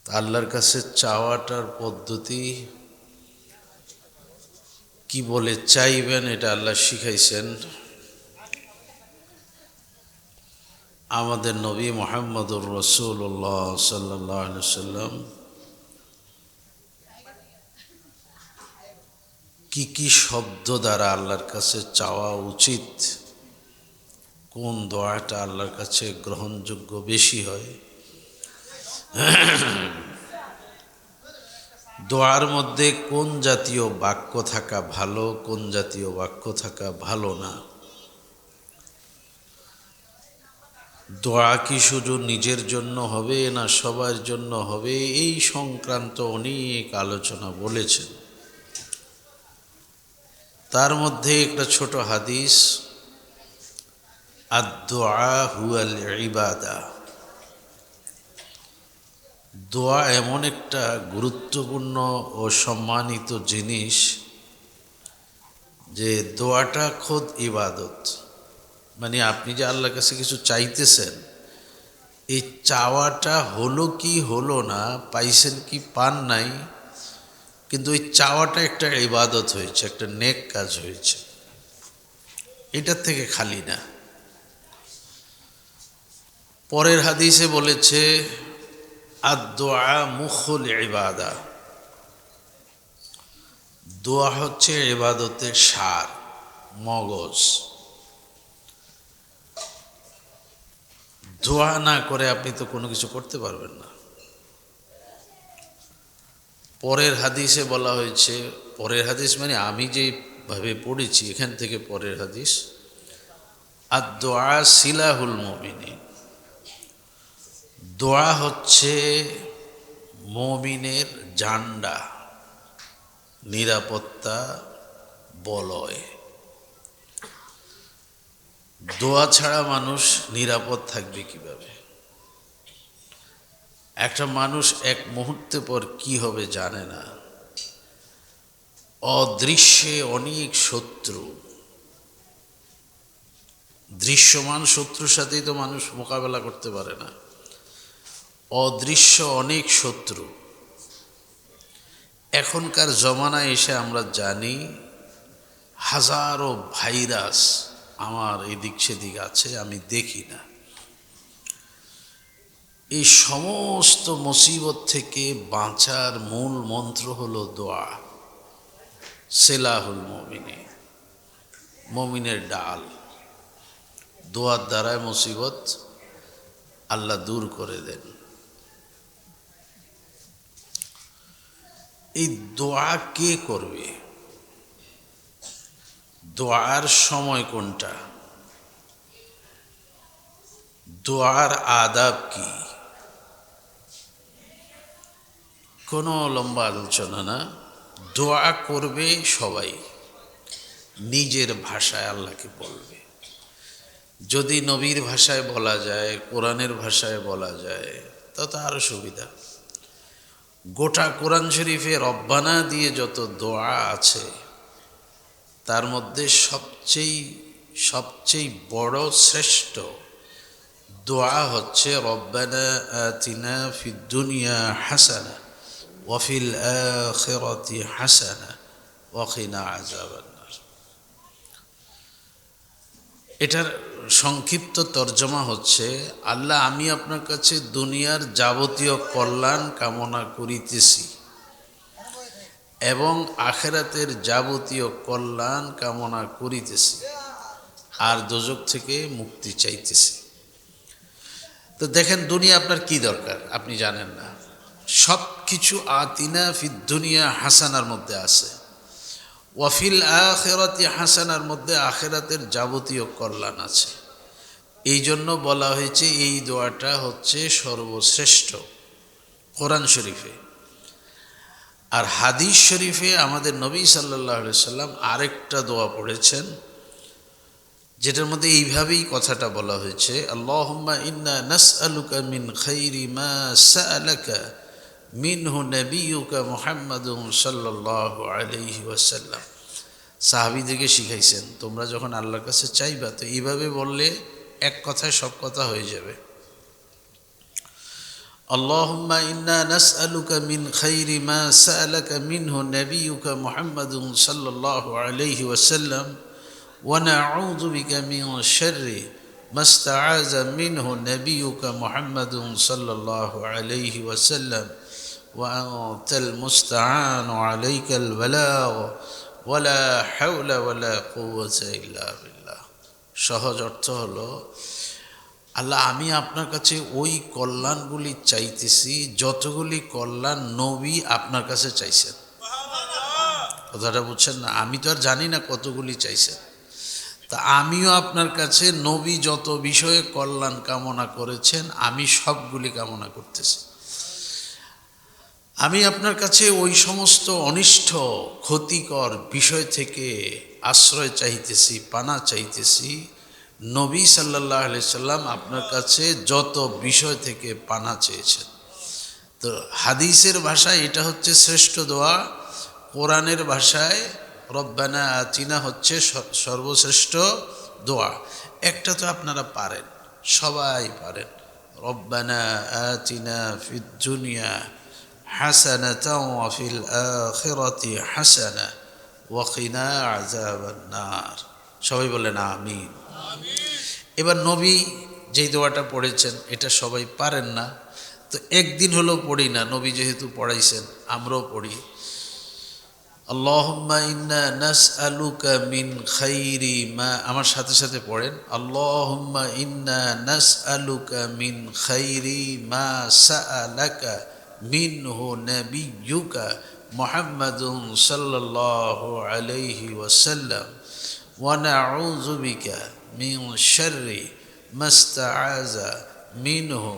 আল্লাহর কাছে চাওয়াটার পদ্ধতি কি বলে চাইবেন এটা আল্লাহ শিখাইছেন। আমাদের নবী মুহাম্মদুর রাসূলুল্লাহ সাল্লাল্লাহু আলাইহি সাল্লাম কি কি শব্দ দ্বারা আল্লাহর কাছে চাওয়া উচিত, কোন দোয়াটা আল্লাহর কাছে গ্রহণযোগ্য বেশি হয়, দোয়ার মধ্যে কোন জাতীয় বাক্য থাকা ভালো, কোন জাতীয় বাক্য থাকা ভালো না, দোয়া কি শুধু নিজের জন্য হবে না সবার জন্য হবে, এই সংক্রান্ত অনেক আলোচনা বলেছেন। তার মধ্যে একটা ছোট হাদিস, আদ-দুআ হুয়াল ইবাদা, দোয়া এমন একটা গুরুত্বপূর্ণ ও সম্মানিত জিনিস যে দোয়াটা খোদ ইবাদত। মানে আপনি যে আল্লাহর কাছে কিছু চাইতেছেন, এই চাওয়াটা হলো কি হলো না, পাইছেন কি পান নাই, কিন্তু এই চাওয়াটা একটা ইবাদত হয়েছে, একটা নেক কাজ হয়েছে, এটার থেকে খালি না। পরের হাদিসে বলেছে আদ-দুআ মুখুল ইবাদা, দোয়া হচ্ছে ইবাদতের সার, মগজ। দোয়া না করে আপনি তো কোনো কিছু করতে পারবেন না। পরের হাদিসে বলা হয়েছে, পরের হাদিস মানে আমি যেভাবে পড়েছি এখান থেকে পরের হাদিস, আদ-দুআ সিলাহুল মুমিনিন, দোয়া হচ্ছে মুমিনের জান্ডা, নিরাপত্তা বলয়। দোয়া ছাড়া মানুষ নিরাপদ থাকবে কিভাবে? একটা মানুষ এক মুহূর্তে পর কি হবে জানে না। অদৃশ্যে অনেক শত্রু, দৃশ্যমান শত্রুর সাথেই তো মানুষ মোকাবেলা করতে পারে না, অদৃশ্য অনেক শত্রু। এখনকার জমানায় এসে আমরা জানি হাজারো ভাইরাস আমার এদিক সেদিক আছে, আমি দেখি না। এই সমস্ত মুসিবত থেকে বাঁচার মূল মন্ত্র হলো দোয়া, সিলাহুল মুমিনিন, মুমিনের ডাল। দোয়ার দ্বারায় মুসিবত আল্লাহ দূর করে দেন। এই দোয়া কে করবে? দোয়ার সময় কোনটা? দোয়ার আদাব কি? কোনো লম্বা আলোচনা না। দোয়া করবে সবাই, নিজের ভাষায় আল্লাহকে বলবে। যদি নবীর ভাষায় বলা যায়, কোরআনের ভাষায় বলা যায়, তা তো আরও সুবিধা। গোটা কোরআন শরীফে রব্বানা দিয়ে যত দোয়া আছে তার মধ্যে সবচেয়ে বড় শ্রেষ্ঠ দোয়া হচ্ছে রব্বানা আতিনা ফিদ দুনিয়া হাসানা ওয়া ফিল আখিরাতি হাসানা ওয়া কিনা আযাবান নার। এটার সংক্ষিপ্ত তর্জমা হচ্ছে, আল্লাহ আমি আপনার কাছে দুনিয়ার যাবতীয় কল্যাণ কামনা করিতেছি এবং আখিরাতের যাবতীয় কল্যাণ কামনা করিতেছি, আর দোজখ থেকে মুক্তি চাইতেছি। তো দেখেন দুনিয়া আপনার কি দরকার আপনি জানেন না, সব কিছু আতিনা ফিদ দুনিয়া হাসানার মধ্যে আছে, ওয়াফিল আখিরাতি হাসানার মধ্যে আখিরাতের যাবতীয় কল্যাণ আছে। এই জন্য বলা হয়েছে এই দোয়াটা হচ্ছে সর্বশ্রেষ্ঠ কোরআন শরীফে। আর হাদিস শরীফে আমাদের নবী সাল্লাল্লাহু আলাইহি সাল্লাম আরেকটা দোয়া পড়েছেন, যেটার মধ্যে এইভাবেই কথাটা বলা হয়েছে, আল্লাহুম্মা ইন্না নাসআলুকা মিন খাইরি মা সাআলাকা মিনহু নাবিয়ুকা মুহাম্মাদুন সাল্লাল্লাহু আলাইহি ওয়াসাল্লাম। সাহাবীদেরকে শিখাইছেন তোমরা যখন আল্লাহর কাছে চাইবা তো এইভাবে বললে এক কথায় সব কথা হয়ে যাবে। আল্লাহুম্মা ইন্না নাসআলুকা মিন খাইরি মা সাআলাকা মিনহু নাবিয়ুকা মুহাম্মাদুন সাল্লাল্লাহু আলাইহি ওয়াসাল্লাম ওয়া নাউযু বিকা মিন শাররি মা ইসতাআযা মিনহু নাবিয়ুকা মুহাম্মাদুন সাল্লাল্লাহু আলাইহি ওয়াসাল্লাম ওয়া আনতাল মুস্তাআনু আলাইকাল বালাগ ওয়া লা হাওলা ওয়া লা কুওয়াতা ইল্লা বিল্লাহ। সহজ অর্থ হলো, আল্লাহ আমি আপনার কাছে ওই কল্যাণগুলি চাইতেছি যতগুলি কল্যাণ নবী আপনার কাছে চাইছেন। কথাটা বুঝছেন না? আমি তো আর জানি না কতগুলি চাইছেন, তা আমিও আপনার কাছে নবী যত বিষয়ে কল্যাণ কামনা করেছেন আমি সবগুলি কামনা করতেছি। আমি আপনার কাছে ওই সমস্ত অনিষ্ট ক্ষতিকর বিষয় থেকে আশ্রয় চাইতেছি, পানা চাইতেছি নবী সাল্লাল্লাহু আলাইহি সাল্লাম আপনার কাছে যত বিষয় থেকে পানা চেয়েছেন। তো হাদিসের ভাষায় এটা হচ্ছে শ্রেষ্ঠ দোয়া, কোরআনের ভাষায় রব্বানা আতিনা হচ্ছে সর্বশ্রেষ্ঠ দোয়া। একটা তো আপনারা পারেন, সবাই পারেন, রব্বানা আতিনা ফিদ দুনিয়া হাসানাতাও ওয়া ফিল আখিরাতি হাসানা ওয়া কিনা আযাবান নার। সবাই বলেন আমিন। এবার নবী যেই দোয়াটা পড়েছেন এটা সবাই পারেন না, তো একদিন হলেও পড়ি না, নবী যেহেতু পড়াইছেন আমরাও পড়ি। আল্লাহুম্মা ইন্না নাসআলুকা মিন খাইরি মা, আমার সাথে সাথে পড়েন, আল্লাহুম্মা ইন্না নাসআলুকা মিন খাইরি মা সাআলাকা মিনহু নাবিয়্যুকা মুহাম্মাদুন সাল্লাল্লাহু আলাইহি ওয়াসাল্লাম ওয়া নাউযু বিকা মিন শাররি মা ইসতাআযা মিনহু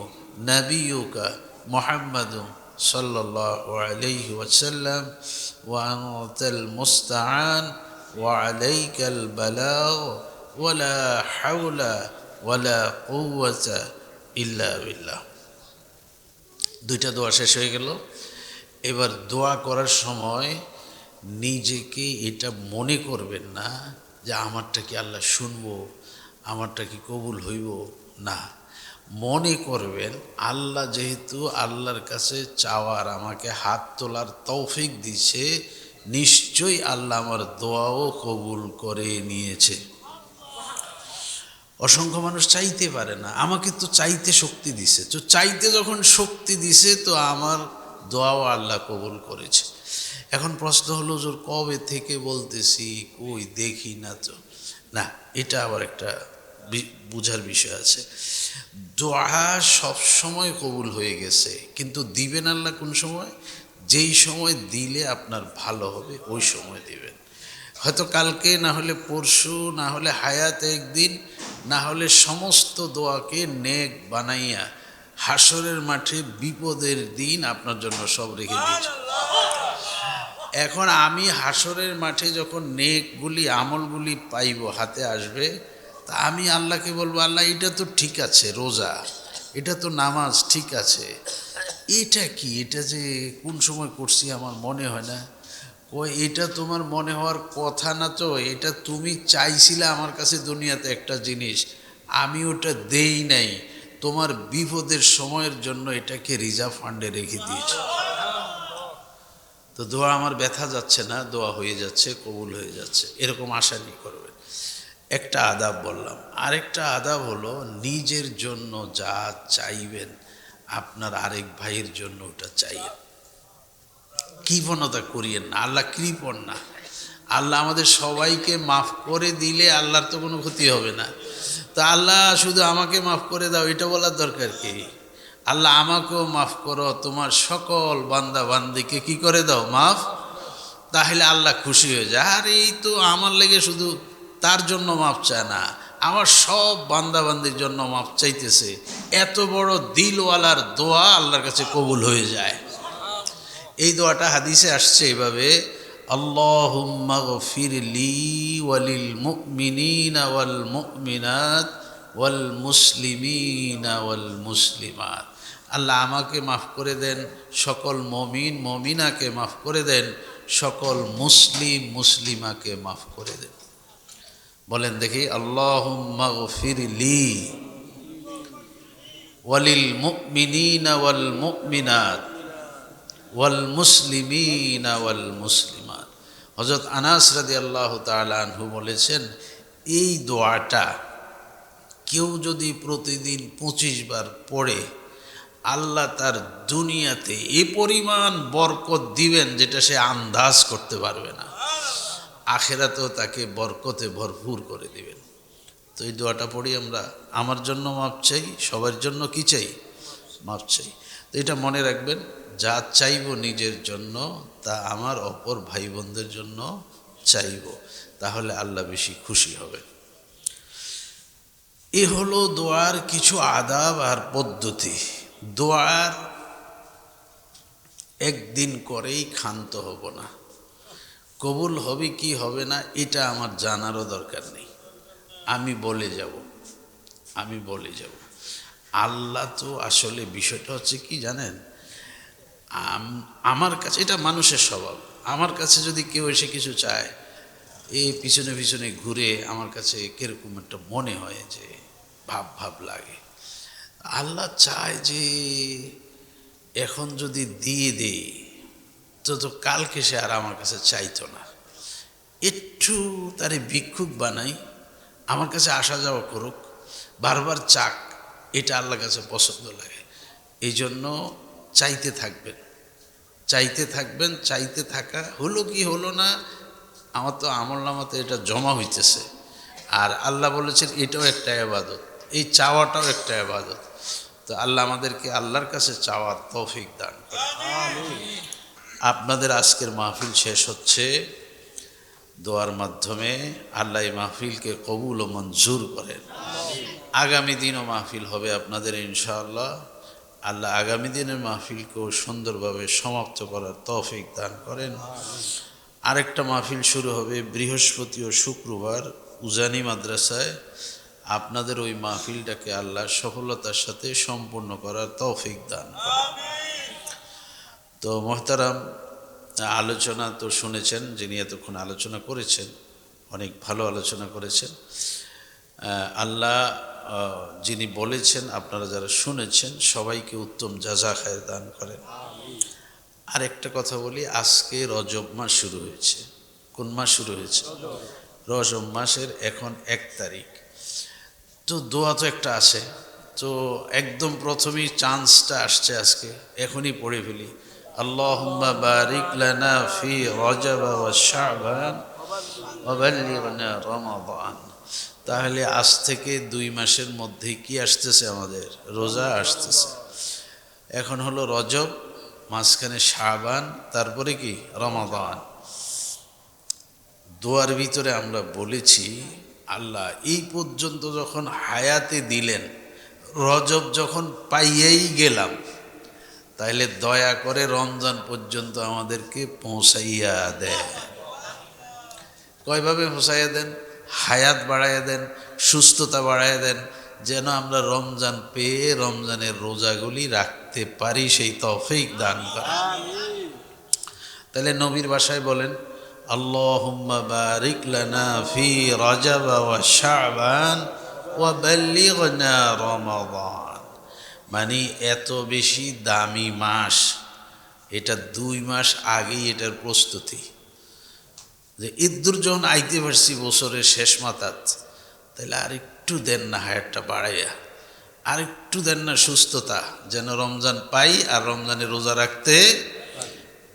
নাবিয়্যুকা মুহাম্মাদুন সাল্লাল্লাহু আলাইহি ওয়াসাল্লাম ওয়া আনতাল মুস্তাআন ওয়া আলাইকাল বালাগ ওয়া লা হাওলা ওয়া লা কুওয়াতা ইল্লা বিল্লাহ। দুইটা দোয়া শেষ হয়ে গেল। এবার দোয়া করার সময় নিজেকে এটা মনে করবেন না যে আমারটা কি আল্লাহ শুনবো, আমারটা কি কবুল হইব, না, মনে করবেন আল্লাহ যেহেতু আল্লাহর কাছে চাওয়ার আমাকে হাত তোলার তৌফিক দিছে, নিশ্চয়ই আল্লাহ আমার দোয়াও কবুল করে নিয়েছে। অসংখ্য মানুষ চাইতে পারে না, আমাকে তো চাইতে শক্তি দিছে, তো চাইতে যখন শক্তি দিছে তো আমার দোয়াও আল্লাহ কবুল করেছে। এখন প্রশ্ন হলো যে কবে থেকে বলতেছি, কই দেখি না তো, না, এটা আবার একটা বুঝার বিষয় আছে। দোয়া সব সময় কবুল হয়ে গেছে, কিন্তু দিবেন আল্লাহ কোন সময়? যেই সময় দিলে আপনার ভালো হবে ওই সময় দিবেন। হয়তো কালকে, না হলে পরশু, না হলে হায়াতে একদিন, না হলে সমস্ত দোয়াকে নেক বানাইয়া হাসরের মাঠে বিপদের দিন আপনার জন্য সব রেখে দিয়েছে। এখন আমি হাসরের মাঠে যখন নেকগুলি আমলগুলি পাইব, হাতে আসবে, তা আমি আল্লাহকে বলবো, আল্লাহ এটা তো ঠিক আছে রোজা, এটা তো নামাজ ঠিক আছে, এটা কি, এটা যে কোন সময় করছি আমার মনে হয় না। কই এটা তোমার মনে হওয়ার কথা না, তো এটা তুমি চাইছিলে আমার কাছে দুনিয়াতে একটা জিনিস, আমি ওটা দেই নাই, তোমার বিপদের সময়ের জন্য এটাকে রিজার্ভ ফান্ডে রেখে দিয়েছি। তো দোয়া আমার ব্যথা যাচ্ছে না, দোয়া হয়ে যাচ্ছে, কবুল হয়ে যাচ্ছে, এরকম আশা নিয়ে করবেন। একটা আদাব বললাম, আরেকটা আদাব হলো নিজের জন্য যা চাইবেন আপনার আরেক ভাইয়ের জন্য ওটা চাইবেন। কৃপণতা করিয়েন না, আল্লাহ কৃপণ না। আল্লাহ আমাদের সবাইকে মাফ করে দিলে আল্লাহর তো কোনো ক্ষতি হবে না। তো আল্লাহ শুধু আমাকে মাফ করে দাও এটা বলার দরকার কি? আল্লাহ আমাকেও মাফ করো, তোমার সকল বান্দা বান্দিকে কি করে দাও মাফ, তাহলে আল্লাহ খুশি হয়ে যায়। আর এই তো আমার লেগে শুধু তার জন্য মাফ চায় না, আমার সব বান্দা বান্দির জন্য মাফ চাইতেছে, এত বড় দিলওয়ালার দোয়া আল্লাহর কাছে কবুল হয়ে যায়। এই দোয়াটা হাদিসে আসছে এভাবে, আল্লাহুম্মা গফির লি ওয়ালিল মুমিনিনা ওয়াল মুমিনাত ওয়াল মুসলিমিনা ওয়াল মুসলিমাত। আল্লাহ আমাকে মাফ করে দেন, সকল মমিন মমিনাকে মাফ করে দেন, সকল মুসলিম মুসলিমাকে মাফ করে দেন। বলেন দেখি, আল্লাহুম্মা গফির লি ওয়ালিল মুমিনিনা ওয়াল মুমিনাত ওয়াল মুসলিমিনা ওয়াল মুসলিমাত। হযরত আনাস রাদিয়াল্লাহু তাআলা আনহু বলেছেন, এই দোয়াটা কেউ যদি প্রতিদিন 25 বার পড়ে, আল্লাহ তার দুনিয়াতে এ পরিমাণ বরকত দিবেন যেটা সে আন্দাজ করতে পারবে না, আখিরাতেও তাকে বরকতে ভরপুর করে দিবেন। তো এই দোয়াটা পড়ি আমরা, আমার জন্য মাপ চাই, সবার জন্য কি চাই? মাপ চাই। তো এটা মনে রাখবেন, যা চাইব নিজের জন্য তা আমার অপর ভাই বোনদের জন্য চাইব, তাহলে আল্লাহ বেশি খুশি হবেন। এ হলো দোয়ার কিছু আদাব আর পদ্ধতি। দোয়ার একদিন করেই ক্ষান্ত হব না, কবুল হবে কি হবে না এটা আমার জানারও দরকার নেই, আমি বলে যাব। আল্লাহ তো আসলে বিষয়টা হচ্ছে কি জানেন, আমার কাছে এটা মানুষের স্বভাব, আমার কাছে যদি কেউ এসে কিছু চায়, এই পিছনে পিছনে ঘুরে আমার কাছে কিরকম একটা মনে হয় যে ভাব লাগে। আল্লাহ চায় যে এখন যদি দিয়ে দেই তো কালকে সে আর আমার কাছে চাইতো না, একটু তারে ভিক্ষুক বানাই, আমার কাছে আসা যাওয়া করুক, বারবার চাক, এটা আল্লাহর কাছে পছন্দ লাগে। এই জন্য চাইতে থাকবেন। চাইতে থাকা হলো কি হলো না, আমার তো আমলনামাতে এটা জমা হইতেছে। আর আল্লাহ বলেছেন এটাও একটা ইবাদত, এই চাওয়াটাও একটা ইবাদত। তো আল্লাহ আমাদেরকে আল্লাহর কাছে চাওয়ার তৌফিক দান করেন। আপনাদের আজকের মাহফিল শেষ হচ্ছে দোয়ার মাধ্যমে, আল্লাহ এই মাহফিলকে কবুল ও মঞ্জুর করেন। আগামী দিনও মাহফিল হবে আপনাদের ইনশাআল্লাহ। আল্লাহ আগামী দিনের মাহফিলকেও সুন্দরভাবে সমাপ্ত করার তৌফিক দান করেন। আরেকটা মাহফিল শুরু হবে বৃহস্পতি ও শুক্রবার উজানি মাদ্রাসায়। আপনাদের ওই মাহফিলটাকে আল্লাহ সফলতার সাথে সম্পূর্ণ করার তৌফিক দান করেন। তো মোহতারাম, আলোচনা তো শুনেছেন, যিনি এতক্ষণ আলোচনা করেছেন অনেক ভালো আলোচনা করেছেন। আল্লাহ যিনি বলেছেন, আপনারা যারা শুনেছেন সবাইকে উত্তম জাযা খায়ের দান করেন। আরেকটা কথা বলি, আজকে রজব মাস শুরু হয়েছে। কোন মাস শুরু হয়েছে? রজব মাসের এখন 1 তারিখ। তো দোয়া তো একটা আছে, তো একদম প্রথমেই চান্সটা আসছে আজকে, এখনই পড়ে ফেলি। আল্লাহুম্মা বারিক লানা ফি রজব ওয়া শাবান ওয়া বাল্লিগনা রমাদান। তাহলে আজ থেকে 2 মাসের মধ্যে কি আসতেছে? আমাদের রোজা আসতেছে। এখন হলো রজব, মাঝখানে শাবান, তারপরে কি রমাদান। দোয়ার ভিতরে আমরা বলেছি, আল্লাহ এই পর্যন্ত যখন হায়াতে দিলেন, রজব যখন পাইয়েই গেলাম, তাইলে দয়া করে রমজান পর্যন্ত আমাদেরকে পৌঁছাইয়া দেন। কয়ভাবে পৌঁছাইয়া দেন? হায়াত বাড়াইয়া দেন, সুস্থতা বাড়াইয়া দেন, যেন আমরা রমজান পেয়ে রমজানের রোজাগুলি রাখতে পারি, সেই তৌফিক দান করেন। তাহলে নবীর ভাষায় বলেন, আল্লাহুম্মা বারিক লানা ফি রজব ওয়া শাবান ওয়া বাল্লিগনা রমাদান। মানে এত বেশি দামি মাস, এটা 2 মাস আগেই এটার প্রস্তুতি, যে ঈদুর যখন আইতে পারছি বছরের শেষ মাথাত, তাহলে আরেকটু দেন না হায়াতটা বাড়াইয়া, আরেকটু দেন না সুস্থতা, যেন রমজান পাই আর রমজানে রোজা রাখতে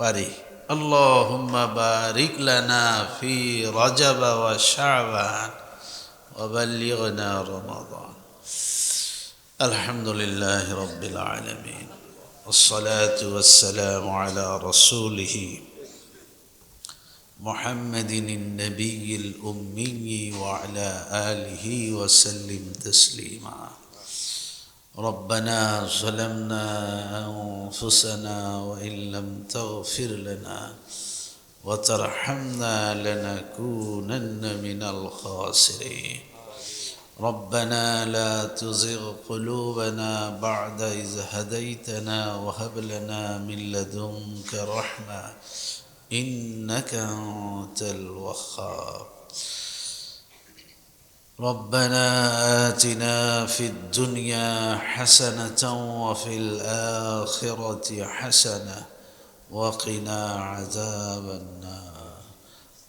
পারি। আল্লাহুম্মা বারিক লানা ফি রজব ওয়া শাবান ওয়া বাল্লিগনা রমাদান। আলহামদুলিল্লাহি রাব্বিল আলামিন, ওয়াসসালাতু ওয়াসসালামু আলা রাসূলিহি মুহাম্মাদিন নবিয়্যিল উম্মি ওয়া আলা আলিহি ওয়া সাল্লিম তাসলিমা। ربنا ظلمنا أنفسنا وإن لم تغفر لنا وترحمنا لنكونن من الخاسرين. ربنا لا تزغ قلوبنا بعد إذ هديتنا وهب لنا من لدنك رحمة إنك أنت الوهاب. ربنا آتنا في الدنيا حسنة وفي الآخرة حسنة وقنا عذاب النار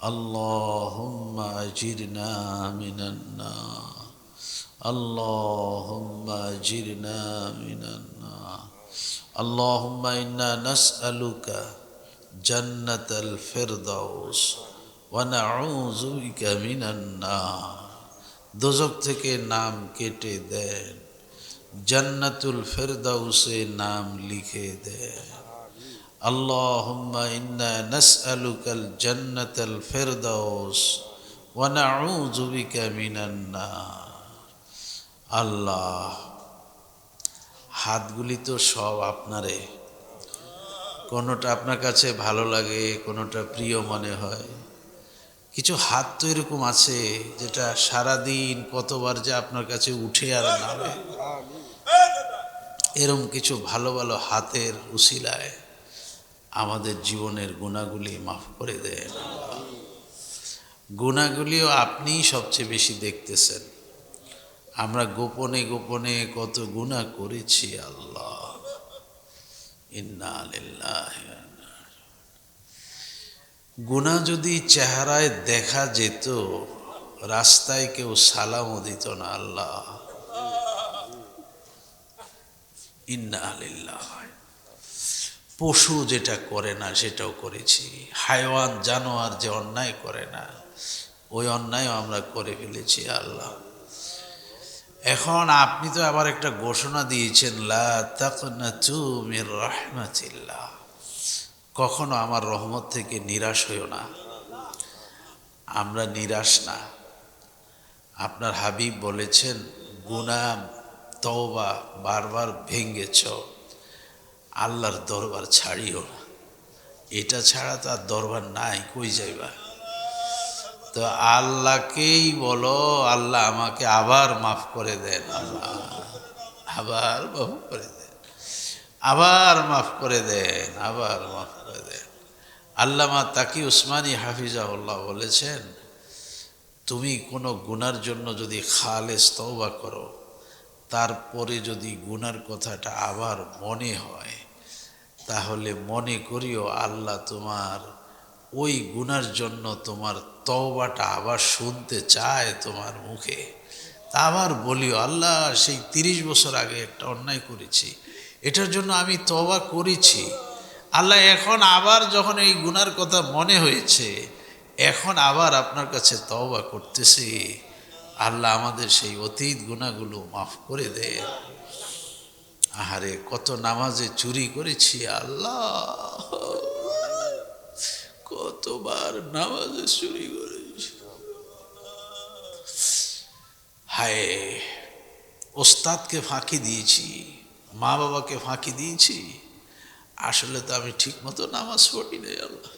اللهم أجرنا من النار اللهم أجرنا من النار اللهم إنا نسألك جنة الفردوس ونعوذ بك من النار দোজখ থেকে নাম কেটে দেন জান্নাতুল ফেরদাউসে নাম লিখে দেন আল্লাহুম্মা ইন্না নাসআলুকাল জান্নাতাল ফেরদাউস ওয়া নাউযু বিকা মিনান নার আল্লাহ হাতগুলি তো সব আপনারে কোনোটা আপনার কাছে ভালো লাগে কোনোটা প্রিয় মনে হয় কিছু হাত তো এরকম আছে যেটা সারাদিন কতবার যে আপনার কাছে উঠে আর নামে এরকম কিছু ভালো ভালো হাতের উসিলায় আমাদের জীবনের গুনাহগুলি মাফ করে দেন গুনাহগুলিও আপনিই সবচেয়ে বেশি দেখতেছেন আমরা গোপনে গোপনে কত গুনাহ করেছি আল্লাহ ইন্না লিল্লাহি ওয়া ইন্না গুনাহ যদি চেহারায় দেখা যেত রাস্তায় কেউ সালামও দিত না আল্লাহ ইন্না লিল্লাহি পশু যেটা করে না সেটাও করেছি হায়াওয়ান জানোয়ার যে অন্যায় করে না ওই অন্যায়ও আমরা করে ফেলেছি আল্লাহ এখন আপনি তো আবার একটা ঘোষণা দিয়েছেন লা তাকনাতু মির রাহমাতিল্লাহ কখনো আমার রহমত থেকে নিরাশ হইও না আমরা নিরাশ না আপনার হাবিব বলেছেন গুনাহ তওবা বারবার ভেঙেছ আল্লাহর দরবার ছাড়িও না এটা ছাড়া তো আর দরবার নাই কই যাইবা তো আল্লাহকেই বলো আল্লাহ আমাকে আবার মাফ করে দেন আল্লাহ আবার মাফ করে দেন আবার মাফ করে দেন আবার মাফ করে দেন আল্লামা তাকি উসমানী হাফিজাহুল্লাহ বলেছেন তুমি কোনো গুনার জন্য যদি খালেস তওবা করো তারপরে যদি গুনার কথাটা আবার মনে হয় তাহলে মনে করিও আল্লাহ তোমার ওই গুনার জন্য তোমার তওবাটা আবার শুনতে চায় তোমার মুখে তা আবার বলিও আল্লাহ সেই ৩০ বছর আগে একটা অন্যায় করেছি এটার জন্য আমি তওবা করেছি আল্লাহ এখন আবার যখন এই গুনার কথা মনে হয়েছে এখন আবার আপনার কাছে তওবা করতেছি আল্লাহ আমাদের সেই অতীত গুনাহগুলো মাফ করে দেন আহারে কত নামাজে চুরি করেছি আল্লাহ কতবার নামাজে চুরি করেছি হায় ওস্তাদকে ফাঁকি দিয়েছি মা বাবাকে ফাঁকি দিয়েছি আসলে তো আমি ঠিক মতো নামাজ পড়ি নাই আল্লাহ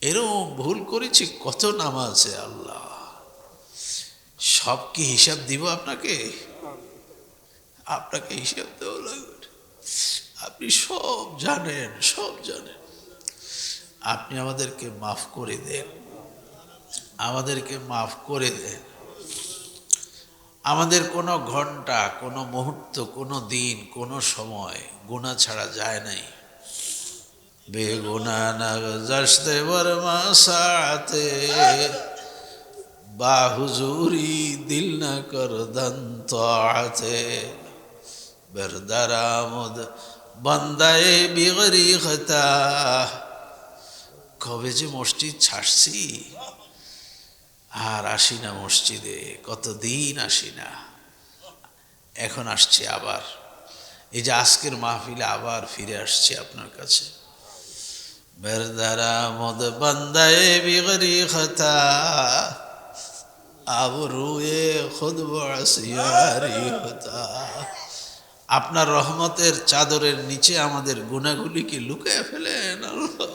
এরকম ভুল করেছি কত নামাজে আল্লাহ সব কি হিসাব দিব আপনাকে আপনাকে হিসাব দেওয়া লাগবে আপনি সব জানেন আপনি আমাদেরকে মাফ করে দেন আমাদেরকে মাফ করে দেন আমাদের কোনো ঘন্টা কোনো মুহূর্ত কোনো দিন কোনো সময় গুনাহ ছাড়া যায় নাই বেগুনা না গজশতে বরমা সাতে বাহুজুরি দিল না কর দন্তাতে বরদারামদ বন্দায়ে বিগরি খতা কবে যে মসজিদ ছাড়ছি আর আসি না মসজিদে কতদিন আসি না এখন আসছি আবার এই যে আজকের মাহফিলে আবার ফিরে আসছি আপনার কাছে বরদারামদ বন্দায়ে বিগরি খতা আবরুয়ে খুদ বসিয়ারি হতা আপনার রহমতের চাদরের নিচে আমাদের গুনাহগুলিকে লুকিয়ে ফেলেন আল্লাহ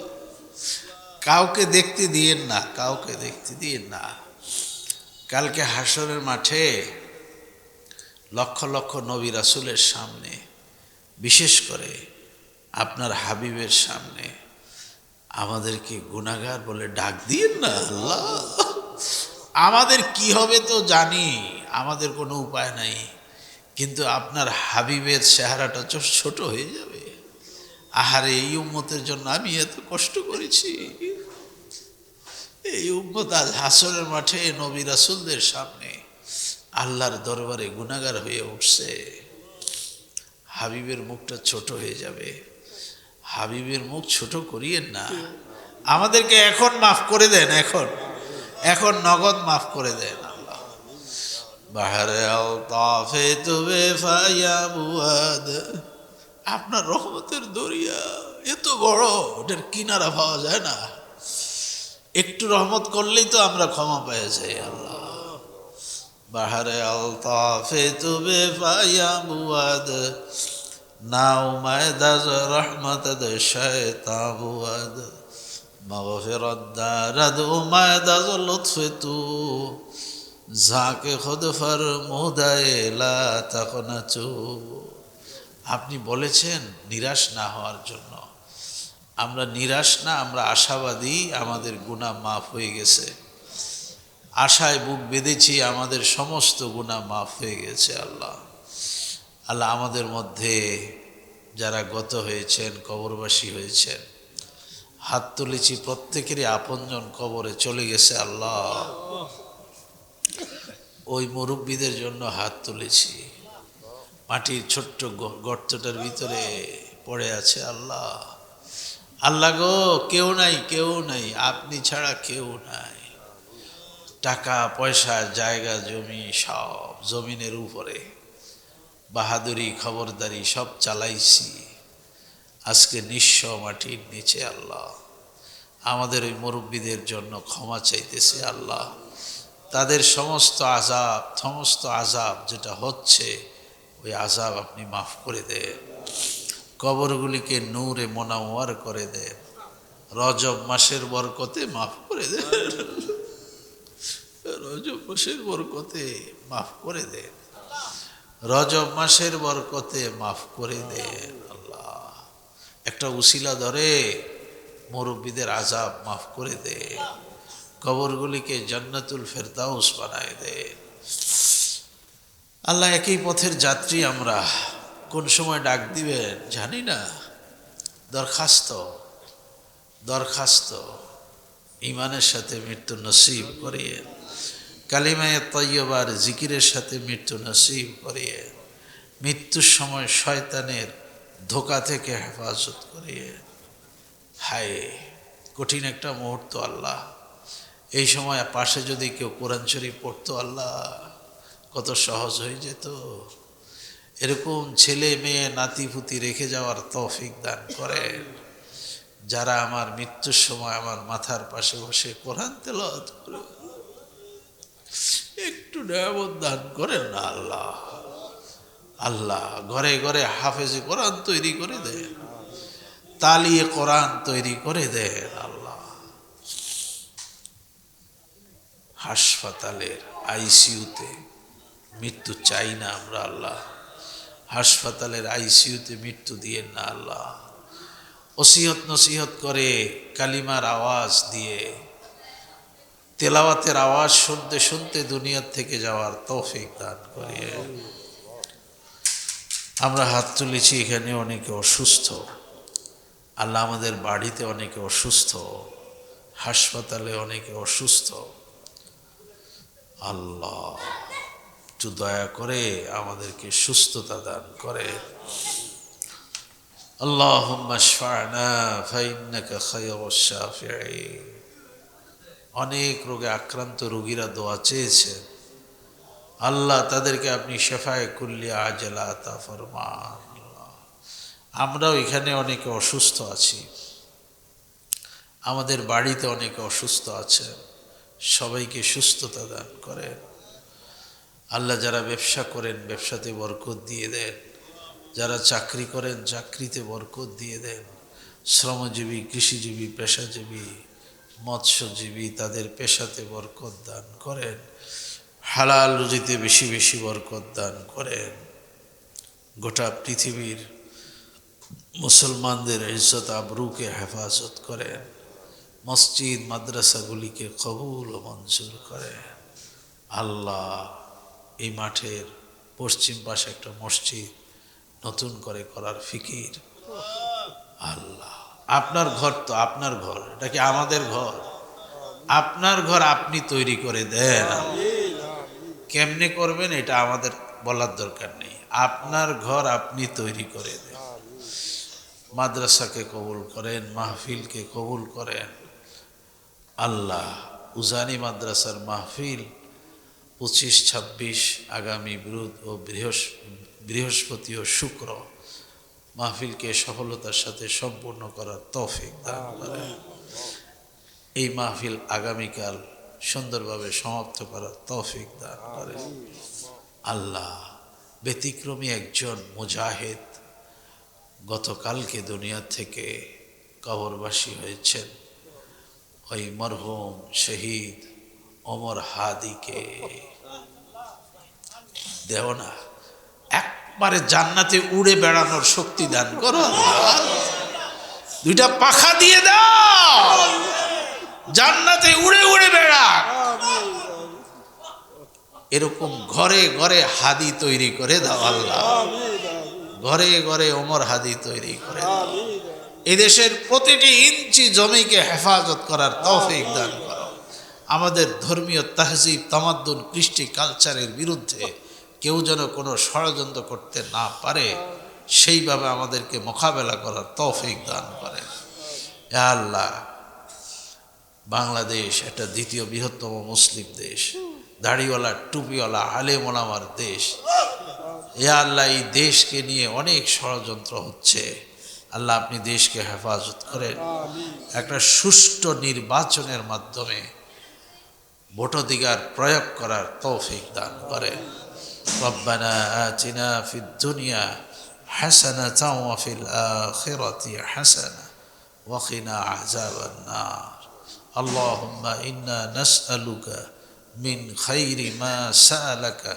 কাউকে দেখতে দিয়েন না কাউকে দেখতে দিয়েন না কালকে হাসরের মাঠে লক্ষ লক্ষ নবী রাসূলের সামনে বিশেষ করে আপনার হাবিবের সামনে আমাদেরকে গুনাহগার বলে ডাক দিয়েন না আল্লাহ আমাদের কি হবে তো জানি, আমাদের কোনো উপায় নাই, কিন্তু আপনার হাবিবের চেহারাটা ছোট হয়ে যাবে। আহারে, এই উম্মতের জন্য আমি এত কষ্ট করেছি, এই উম্মত আজ হাসরের মাঠে নবী রাসূলদের সামনে আল্লাহর দরবারে গুনাহগার হয়ে উঠছে। হাবিবের মুখটা ছোট হয়ে যাবে। হাবিবের মুখ ছোট করিয়েন না। আমাদেরকে এখন মাফ করে দেন, এখন নগদ মাফ করে দেন আল্লাহ। বাহারে আলতাফে তুবে ফায়াবুয়াদ, আপনার রহমতের দরিয়া এত বড়, ওটার কিনারা পাওয়া যায় না। একটু রহমত করলেই তো আমরা ক্ষমা পেয়ে যাই আল্লাহ। বাহারে আলতাফে তুবে ফায়াবুয়াদ, নাও মায়দাজ রহমত শয়তাবুয়াদ, মগফিরাত দারদ উমায়দাজ লুৎফে তু, যাকে খুদ ফরমুদায়ে লা তাকনাতু। আপনি বলেছেন নিরাশ না হওয়ার জন্য। আমরা নিরাশ না, আমরা আশাবাদী, আমাদের গুনাহ মাফ হয়ে গেছে। আশায় বুক বেঁধেছি, আমাদের সমস্ত গুনাহ মাফ হয়ে গেছে আল্লাহ। আল্লাহ, আমাদের মধ্যে যারা গত হয়েছেন, কবরবাসী হয়েছেন, হাত তুলেছি, প্রত্যেকেরই আপনজন কবরে চলে গেছে আল্লাহ। ওই মুরব্বীদের জন্য হাত তুলেছি, মাটির ছোট্ট গর্তটার ভিতরে পড়ে আছে আল্লাহ। আল্লাহ গো, কেউ নাই, কেউ নাই, আপনি ছাড়া কেউ নাই। টাকা পয়সা জায়গা জমি সব জমিনের উপরে, বাহাদুরি খবরদারি সব চালাইছি, আজকে নিঃস্ব মাটির নিচে আল্লাহ। আমাদের ওই মুরব্বীদের জন্য ক্ষমা চাইতেছি আল্লাহ। তাদের সমস্ত আযাব যেটা হচ্ছে, ওই আযাব আপনি মাফ করে দেন। কবরগুলিকে নূরে মোনাওয়ার করে দেন। রজব মাসের বরকতে মাফ করে দেন, রজব মাসের বরকতে মাফ করে দেন, রজব মাসের বরকতে মাফ করে দেন আল্লাহ। একটা উসিলা ধরে মুরব্বীদের আযাব মাফ করে দেন, কবরগুলিকে জান্নাতুল ফেরদাউস বানায় দেন আল্লাহ। একই পথের যাত্রী আমরা, কোন সময় ডাক দিবেন জানি না। দরখাস্ত ঈমানের সাথে মৃত্যু নসিব করিয়ে, কালিমায়ে তাইয়্যিবার জিকিরের সাথে মৃত্যু নসিব করিয়ে, মৃত্যুর সময় শয়তানের ধোঁকা থেকে হেফাজত করিয়ে। হায়, কঠিন একটা মুহূর্ত আল্লাহ। এই সময় পাশে যদি কেউ কোরআন শরীফ পড়তো আল্লাহ, কত সহজ হয়ে যেত। এরকম ছেলে মেয়ে নাতিপুতি রেখে যাওয়ার তৌফিক দান করেন, যারা আমার মৃত্যুর সময় আমার মাথার পাশে বসে কোরআন তেলাওয়াত করে। একটু নিয়ামত দান করেন না আল্লাহ। আল্লাহ, ঘরে ঘরে হাফেজে কোরআন তৈরি করে দেন, তালিয়ে কোরআন তৈরি করে দেন আল্লাহ। হাসপাতালের আইসিইউতে মৃত্যু চাই না আমরা আল্লাহ। হাসপাতালের আইসিইউতে মৃত্যু দিয়েন না আল্লাহ। ওসিয়ত নসিহত করে কালিমার আওয়াজ দিয়ে, তেলাওয়াতের আওয়াজ শুনতে শুনতে দুনিয়ার থেকে যাওয়ার তৌফিক দান করিয়ে। আমরা হাত তুলেছি, এখানে অনেকে অসুস্থ আল্লাহ, আমাদের বাড়িতে অনেকে অসুস্থ, হাসপাতালে অনেকে অসুস্থ আল্লাহ। একটু দয়া করে আমাদেরকে সুস্থতা দান করে। আল্লাহুম্মা শফা'না ফাইন্নাকা খায়রুশ শাফিঈন। অনেক রোগে আক্রান্ত রোগীরা দোয়া চেয়েছেন আল্লাহ, তাদেরকে আপনি শেফায়ে কুল্লি আজলা আতা ফরমান। আমরাও এখানে অনেকে অসুস্থ আছি, আমাদের বাড়িতে অনেকে অসুস্থ আছেন, সবাইকে সুস্থতা দান করেন আল্লাহ। যারা ব্যবসা করেন ব্যবসাতে বরকত দিয়ে দেন, যারা চাকরি করেন চাকরিতে বরকত দিয়ে দেন, শ্রমজীবী কৃষিজীবী পেশাজীবী মৎস্যজীবী তাদের পেশাতে বরকত দান করেন, হালাল রুজিতে বেশি বেশি বরকত দান করেন। গোটা পৃথিবীর মুসলমানদের ইজ্জত আবরুকে হেফাজত করেন, মসজিদ মাদ্রাসাগুলিকে কবুল ও মঞ্জুর করেন। আল্লাহ এই মাঠের পশ্চিম পাশে একটা মসজিদ নতুন করে করার ফিকির। আল্লাহ আপনার ঘর তো আপনার ঘর, এটা কি আমাদের ঘর? আপনার ঘর আপনি তৈরি করে দেন। কেমনে করবেন এটা আমাদের বলার দরকার নেই, আপনার ঘর আপনি তৈরি করে দেন। মাদ্রাসাকে কবুল করেন, মাহফিলকে কবুল করেন। আল্লাহ উজানি মাদ্রাসার মাহফিল 25-26 আগামী বুধ ও বৃহস্পতি ও শুক্র মাহফিলকে সফলতার সাথে সম্পূর্ণ করার তৌফিক দান করেন। এই মাহফিল আগামীকাল সুন্দরভাবে সমাপ্ত করার তৌফিক দান করেন। আল্লাহ ব্যতিক্রমী একজন মুজাহিদ গতকালকে দুনিয়া থেকে কবরবাসী হয়েছেন, ওই মরহুম শহীদ ওমর হাদিকে দেও না, একবারে জান্নাতে উড়ে বেড়ানোর শক্তি দান করো। দুইটা পাখা দিয়ে দাও, জান্নাতে উড়ে উড়ে বেড়া। এরকম ঘরে ঘরে হাদি তৈরি করে দাও আল্লাহ, ঘরে ঘরে ওমর হাদি তৈরি করে দাও। এদেশের প্রতিটি ইঞ্চি জমিকে হেফাজত করার তৌফিক দান করো। আমাদের ধর্মীয় তাহজিব তামাদ্দুন কৃষ্টি কালচারের বিরুদ্ধে কেউ যেন কোনো ষড়যন্ত্র করতে না পারে, সেইভাবে আমাদেরকে মোকাবেলা করার তৌফিক দান করেন। ইয়া আল্লাহ বাংলাদেশ একটা দ্বিতীয় বৃহত্তম মুসলিম দেশ, দাড়িওয়ালা টুপিওয়ালা আলেম ওলামার দেশ। ইয়া আল্লাহ এই দেশকে নিয়ে অনেক ষড়যন্ত্র হচ্ছে, আল্লাহ আপনি দেশকে হেফাজত করেন। একটা সুষ্ঠু নির্বাচনের মাধ্যমে ভোটাধিকার প্রয়োগ করার তৌফিক দান করেন। রব্বানা আতিনা ফিদ দুনিয়া হাসানাতাও ওয়া ফিল আখিরাতি হাসানা ওয়া কিনা আযাবান নার। আল্লাহুম্মা ইন্না নাসআলুকা মিন খাইরি মা সাআলাকা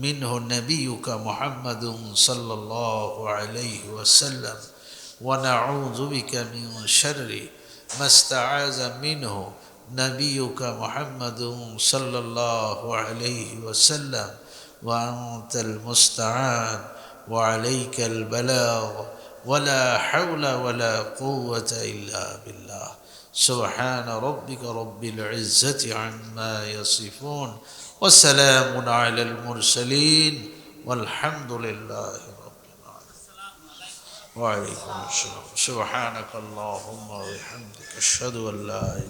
মিনহু নাবিয়ুকা মুহাম্মাদুন সাল্লাল্লাহু আলাইহি ওয়াসাল্লাম ওয়া নাউযু বিকা মিন শাররি মা ইসতাআযা মিনহু নাবিয়ুকা মুহাম্মাদুন সাল্লাল্লাহু আলাইহি ওয়াসাল্লাম ওয়া আনতাল মুস্তাআন ওয়া আলাইকাল বালাগ ওয়া লা হাওলা ওয়া লা কুওয়াতা ইল্লা বিল্লাহ। سبحان ربك رب العزة عما يصفون وسلام على المرسلين والحمد لله رب العالمين. وعليكم السلام. سبحانك اللهم وبحمدك أشهد أن لا إله